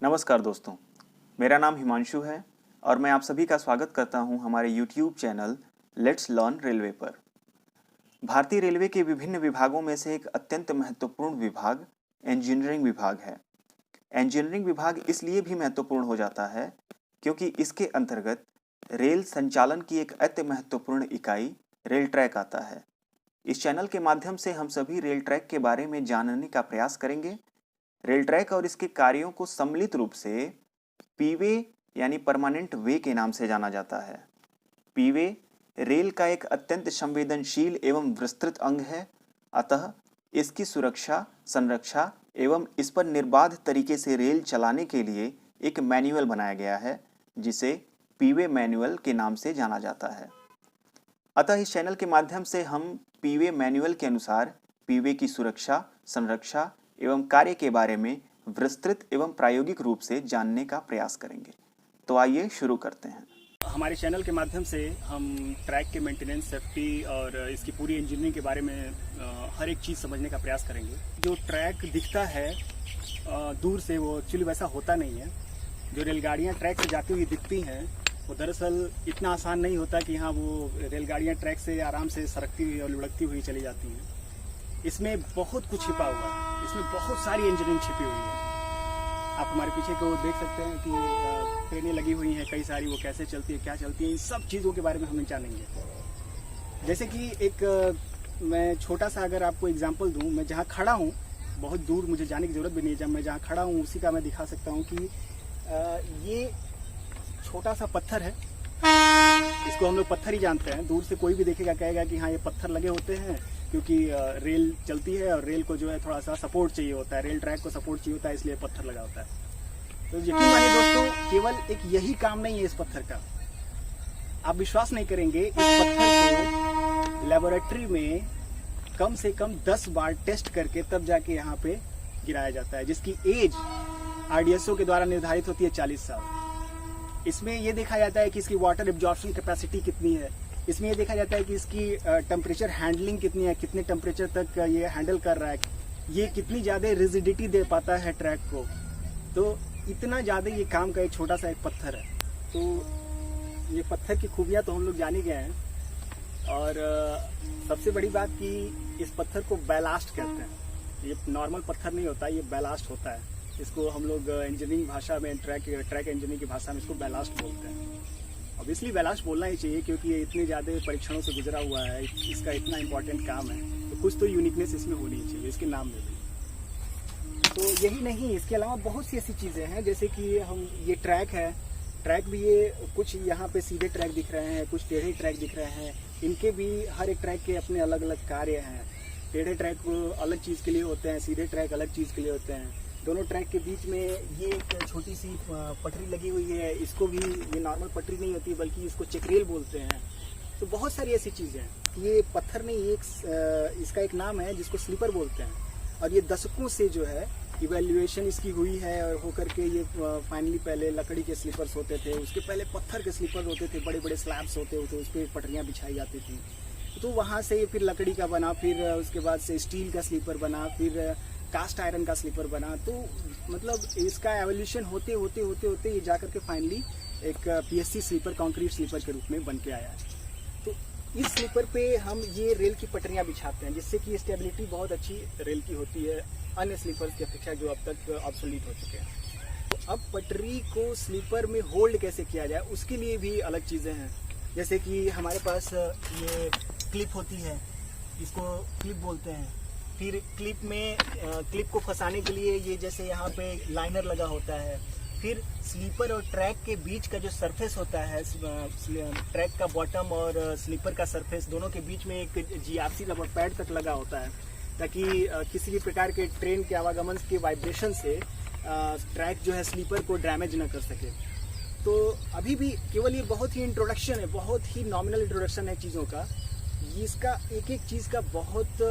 नमस्कार दोस्तों, मेरा नाम हिमांशु है और मैं आप सभी का स्वागत करता हूं हमारे YouTube channel let's learn railway पर। भारतीय रेलवे के विभिन्न विभागों में से एक अत्यंत महत्वपूर्ण विभाग इंजीनियरिंग विभाग है। इंजीनियरिंग विभाग इसलिए भी महत्वपूर्ण हो जाता है क्योंकि इसके अंतर्गत रेल संचालन की एक अति महत्वपूर्ण इकाई रेल ट्रैक आता है। इस चैनल के माध्यम से हम सभी रेल ट्रैक के बारे में जानने का प्रयास करेंगे। रेल ट्रैक और इसके कार्यों को सम्मिलित रूप से पीवे यानी परमानेंट वे के नाम से जाना जाता है। पीवे रेल का एक अत्यंत संवेदनशील एवं विस्तृत अंग है, अतः इसकी सुरक्षा, संरक्षा एवं इस पर निर्बाध तरीके से रेल चलाने के लिए एक मैनुअल बनाया गया है, जिसे पीवे मैनुअल के नाम से जाना जाता है। अतः इस चैनल के माध्यम से हम पीवे मैनुअल के अनुसार पीवे की सुरक्षा, संरक्षा एवं कार्य के बारे में विस्तृत एवं प्रायोगिक रूप से जानने का प्रयास करेंगे। तो आइए शुरू करते हैं। हमारे चैनल के माध्यम से हम ट्रैक के मेंटेनेंस, सेफ्टी और इसकी पूरी इंजीनियरिंग के बारे में हर एक चीज़ समझने का प्रयास करेंगे। जो ट्रैक दिखता है दूर से, वो एक्चुअली वैसा होता नहीं है। जो रेलगाड़ियाँ ट्रैक से जाती हुई दिखती हैं वो दरअसल इतना आसान नहीं होता कि हाँ वो रेलगाड़ियाँ ट्रैक से आराम से सरकती हुई और लुढ़कती हुई चली जाती हैं। इसमें बहुत कुछ छिपा हुआ है, इसमें बहुत सारी इंजीनियरिंग छिपी हुई है। आप हमारे पीछे को देख सकते हैं कि ट्रेनें लगी हुई हैं कई सारी, वो कैसे चलती है, क्या चलती है, इन सब चीज़ों के बारे में हम जानेंगे। जैसे कि एक मैं छोटा सा अगर आपको एग्जांपल दूं, मैं जहां खड़ा हूं, बहुत दूर मुझे जाने की ज़रूरत भी नहीं है, जब मैं जहां खड़ा हूं उसी का मैं दिखा सकता हूं कि ये छोटा सा पत्थर है। इसको हम लोग पत्थर ही जानते हैं। दूर से कोई भी देखेगा कहेगा कि हाँ ये पत्थर लगे होते हैं, क्योंकि रेल चलती है और रेल को जो है थोड़ा सा सपोर्ट चाहिए होता है, रेल ट्रैक को सपोर्ट चाहिए होता है, इसलिए पत्थर लगा होता है। तो यकीन मानिए दोस्तों, केवल एक यही काम नहीं है इस पत्थर का। आप विश्वास नहीं करेंगे, इस पत्थर को लेबोरेटरी में कम से कम 10 बार टेस्ट करके तब जाके यहाँ पे गिराया जाता है, जिसकी एज आरडीएसओ के द्वारा निर्धारित होती है 40 साल। इसमें यह देखा जाता है कि इसकी वाटर एब्जॉर्प्शन कैपेसिटी कितनी है। इसमें यह देखा जाता है कि इसकी टेम्परेचर हैंडलिंग कितनी है, कितने टेम्परेचर तक ये हैंडल कर रहा है, ये कितनी ज़्यादा रिजिडिटी दे पाता है ट्रैक को। तो इतना ज़्यादा ये काम का एक छोटा सा एक पत्थर है। तो ये पत्थर की खूबियाँ तो हम लोग जान ही गए हैं। और सबसे बड़ी बात कि इस पत्थर को बैलास्ट कहते हैं। ये नॉर्मल पत्थर नहीं होता, ये बैलास्ट होता है। इसको हम लोग इंजीनियरिंग भाषा में, ट्रैक इंजीनियरिंग की भाषा में इसको बैलास्ट बोलते हैं। ऑब्वियसली बैलास्ट बोलना ही चाहिए, क्योंकि ये इतने ज़्यादा परीक्षणों से गुजरा हुआ है, इसका इतना इंपॉर्टेंट काम है, तो कुछ तो यूनिकनेस इसमें होनी ही चाहिए इसके नाम में भी। तो यही नहीं, इसके अलावा बहुत सी ऐसी चीज़ें हैं, जैसे कि हम ये ट्रैक है, ट्रैक भी ये कुछ यहाँ पे सीधे ट्रैक दिख रहे हैं, कुछ टेढ़े ट्रैक दिख रहे हैं। इनके भी हर एक ट्रैक के अपने अलग अलग कार्य हैं। टेढ़े ट्रैक अलग चीज़ के लिए होते हैं, सीधे ट्रैक अलग चीज़ के लिए होते हैं। दोनों ट्रैक के बीच में ये एक छोटी सी पटरी लगी हुई है, इसको भी, ये नॉर्मल पटरी नहीं होती बल्कि इसको चक्रेल बोलते हैं। तो बहुत सारी ऐसी चीज़ें हैं। ये पत्थर नहीं, ये इसका एक नाम है जिसको स्लीपर बोलते हैं। और ये दशकों से जो है इवेल्युएशन इसकी हुई है, और होकर के ये फाइनली पहले लकड़ी के स्लीपर्स होते थे, उसके पहले पत्थर के स्लीपर होते थे, बड़े बड़े स्लैब्स होते थे, उस पर पटरियाँ बिछाई जाती थी। तो वहाँ से फिर लकड़ी का बना, फिर उसके बाद से स्टील का स्लीपर बना, फिर कास्ट आयरन का स्लीपर बना। तो मतलब इसका एवोल्यूशन होते होते होते होते ये जाकर के फाइनली एक पीएससी स्लीपर, कंक्रीट स्लीपर के रूप में बन के आया है। तो इस स्लीपर पे हम ये रेल की पटरियां बिछाते हैं, जिससे कि स्टेबिलिटी बहुत अच्छी रेल की होती है, अन्य स्लीपर्स की अपेक्षा जो अब तक ऑब्सोलीट हो चुके हैं। तो अब पटरी को स्लीपर में होल्ड कैसे किया जाए, उसके लिए भी अलग चीज़ें हैं। जैसे कि हमारे पास ये क्लिप होती है, इसको क्लिप बोलते हैं। फिर क्लिप को फंसाने के लिए ये जैसे यहाँ पे लाइनर लगा होता है। फिर स्लीपर और ट्रैक के बीच का जो सरफेस होता है, ट्रैक का बॉटम और स्लीपर का सरफेस, दोनों के बीच में एक जीआरसी रबर पैड तक लगा होता है, ताकि किसी भी प्रकार के ट्रेन के आवागमन के वाइब्रेशन से ट्रैक जो है स्लीपर को डैमेज न कर सके। तो अभी भी केवल ये बहुत ही इंट्रोडक्शन है, बहुत ही नॉमिनल इंट्रोडक्शन है चीज़ों का। इसका एक एक चीज़ का बहुत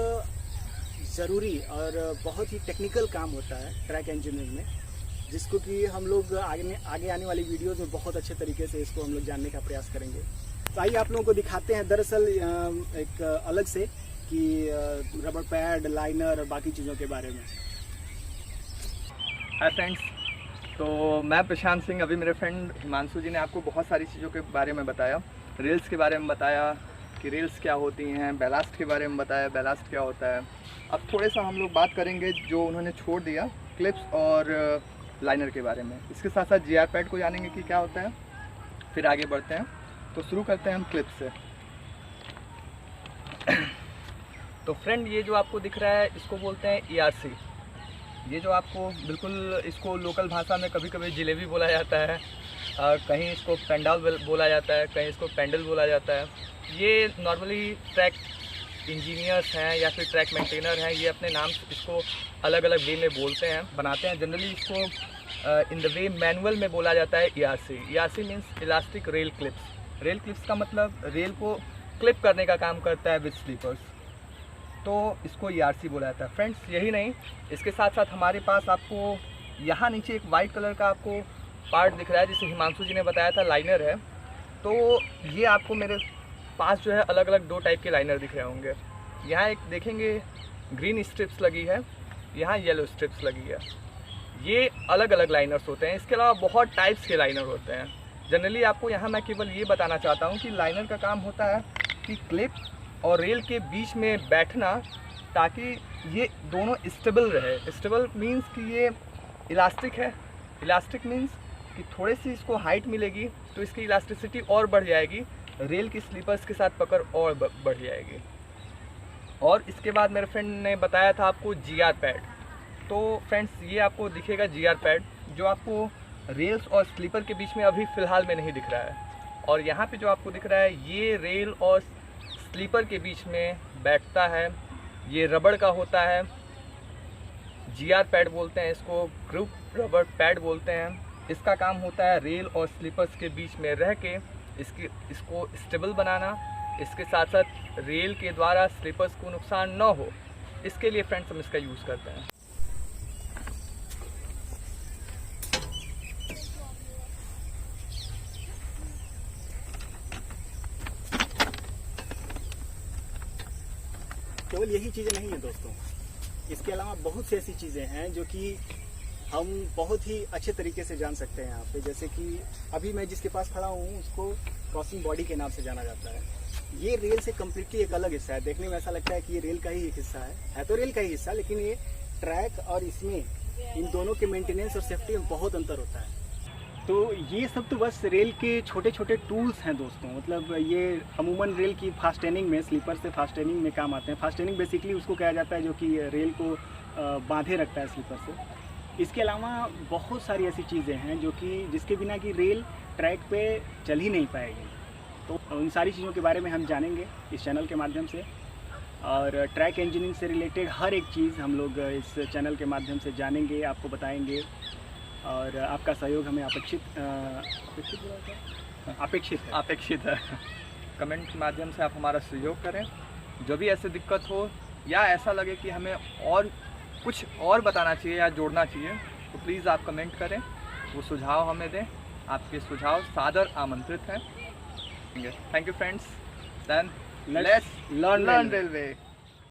ज़रूरी और बहुत ही टेक्निकल काम होता है ट्रैक इंजीनियरिंग में, जिसको कि हम लोग आगे आने वाली वीडियोस में बहुत अच्छे तरीके से इसको हम लोग जानने का प्रयास करेंगे। तो आइए आप लोगों को दिखाते हैं दरअसल एक अलग से इसकी रबर पैड, लाइनर और बाकी चीज़ों के बारे में। हाय फ्रेंड्स, तो मैं प्रशांत सिंह। अभी मेरे फ्रेंड हिमांशु जी ने आपको बहुत सारी चीज़ों के बारे में बताया। रेल्स के बारे में बताया कि रेल्स क्या होती हैं, बैलास्ट के बारे में बताया बैलास्ट क्या होता है। अब थोड़े सा हम लोग बात करेंगे जो उन्होंने छोड़ दिया, क्लिप्स और लाइनर के बारे में। इसके साथ साथ जीआर पैड को जानेंगे कि क्या होता है, फिर आगे बढ़ते हैं। तो शुरू करते हैं हम क्लिप्स से। तो फ्रेंड, ये जो आपको दिख रहा है इसको बोलते हैं ERC। ये जो आपको बिल्कुल, इसको लोकल भाषा में कभी कभी जिलेबी बोला जाता है, कहीं इसको पेंडाल बोला जाता है, कहीं इसको पेंडल बोला जाता है। ये नॉर्मली ट्रैक इंजीनियर्स हैं या फिर ट्रैक मेंटेनर हैं, ये अपने नाम से इसको अलग अलग वे में बोलते हैं, बनाते हैं। जनरली इसको इन द वे मैनुअल में बोला जाता है ERC। ERC means elastic rail clips. Rail clips का मतलब रेल को क्लिप करने का काम करता है विद स्लीपर्स, तो इसको ERC बोला जाता है। फ्रेंड्स, यही नहीं, इसके साथ साथ हमारे पास आपको यहाँ नीचे एक वाइट कलर का आपको पार्ट दिख रहा है, जिसे हिमांशु जी ने बताया था लाइनर है। तो ये आपको मेरे पास जो है अलग अलग 2 टाइप के लाइनर दिख रहे होंगे। यहाँ एक देखेंगे ग्रीन स्ट्रिप्स लगी है, यहाँ येलो स्ट्रिप्स लगी है। ये अलग अलग लाइनर्स होते हैं। इसके अलावा बहुत टाइप्स के लाइनर होते हैं। जनरली आपको यहाँ मैं केवल ये बताना चाहता हूँ कि लाइनर का काम होता है कि क्लिप और रेल के बीच में बैठना, ताकि ये दोनों स्टेबल रहे। स्टेबल मीन्स कि ये इलास्टिक है। इलास्टिक मीन्स कि थोड़ी सी इसको हाइट मिलेगी तो इसकी इलास्टिसिटी और बढ़ जाएगी, रेल की स्लीपर्स के साथ पकड़ और बढ़ जाएगी। और इसके बाद मेरे फ्रेंड ने बताया था आपको GR पैड। तो फ्रेंड्स, ये आपको दिखेगा GR पैड, जो आपको रेल्स और स्लीपर के बीच में अभी फ़िलहाल में नहीं दिख रहा है। और यहाँ पे जो आपको दिख रहा है, ये रेल और स्लीपर के बीच में बैठता है। ये रबड़ का होता है, GR पैड बोलते हैं इसको, ग्रुप रबर पैड बोलते हैं। इसका काम होता है रेल और स्लीपर्स के बीच में रह के इसको स्टेबल बनाना। इसके साथ साथ रेल के द्वारा स्लीपर्स को नुकसान न हो, इसके लिए फ्रेंड्स हम इसका यूज़ करते हैं। केवल यही चीज़ें नहीं है दोस्तों, इसके अलावा बहुत सी ऐसी चीज़ें हैं जो कि हम बहुत ही अच्छे तरीके से जान सकते हैं यहाँ पे। जैसे कि अभी मैं जिसके पास खड़ा हूँ उसको क्रॉसिंग बॉडी के नाम से जाना जाता है। ये रेल से कम्प्लीटली एक अलग हिस्सा है। देखने में ऐसा लगता है कि ये रेल का ही एक हिस्सा है तो रेल का ही हिस्सा, लेकिन ये ट्रैक और इसमें इन दोनों के मेंटेनेंस और सेफ्टी में बहुत अंतर होता है। तो ये सब तो बस रेल के छोटे छोटे टूल्स हैं दोस्तों। मतलब ये अमूमन रेल की फास्टेनिंग में, स्लीपर से फास्टेनिंग में काम आते हैं। फास्टेनिंग बेसिकली उसको कहा जाता है जो कि रेल को बांधे रखता है स्लीपर से। इसके अलावा बहुत सारी ऐसी चीज़ें हैं जो कि जिसके बिना कि रेल ट्रैक पे चल ही नहीं पाएगी। तो उन सारी चीज़ों के बारे में हम जानेंगे इस चैनल के माध्यम से। और ट्रैक इंजीनियरिंग से रिलेटेड हर एक चीज़ हम लोग इस चैनल के माध्यम से जानेंगे, आपको बताएंगे। और आपका सहयोग हमें अपेक्षित है। कमेंट के माध्यम से आप हमारा सहयोग करें। जो भी ऐसे दिक्कत हो या ऐसा लगे कि हमें और कुछ और बताना चाहिए या जोड़ना चाहिए, तो प्लीज़ आप कमेंट करें, वो सुझाव हमें दें। आपके सुझाव सादर आमंत्रित हैं। Thank you friends, then let's learn railway.